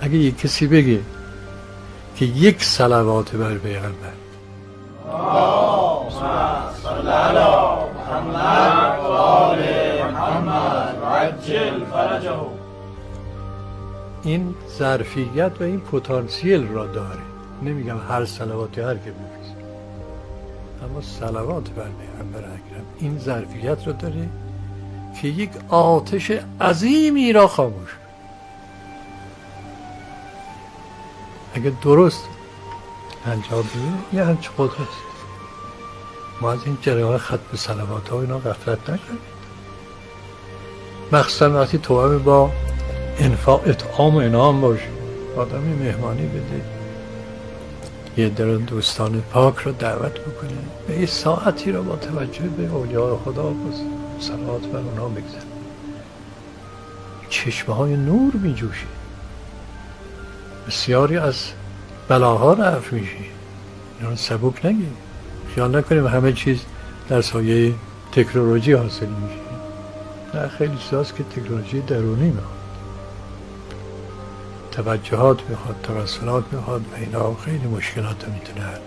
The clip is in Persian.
اگه یک کسی بگه که یک صلوات بر پیغمبر صلی علی محمد و آل محمد و عجل فرجه، این ظرفیت و این پتانسیل را داره. نمیگم هر صلواتی هر که بفرست، اما صلوات بر پیغمبر اکرم این ظرفیت را داره که یک آتش عظیمی را خاموش کنه. اگه درست انجام بده یه همچه قدرت. ما از این جریان ختم صلوات ها اینا غفلت نکنیم، مخصوصا وقتی توأم با اطعام و انعام باشه. آدمی مهمانی بده، یه در دوستان پاک رو دعوت بکنه، به یه ساعتی رو با توجه به اولیاء خدا با صلوات بر اونا بگذره. چشمه های نور می جوشه، بسیاری از بلاها رفع میشه. اینا سبک نگیر، خیال نکنیم همه چیز در سایه تکنولوژی حاصل میشه. نه، خیلی چیزاست که تکنولوژی درونی میخواد، توجهات میخواد، توسلات میخواد، و اینا خیلی مشکلات رو میتونه حل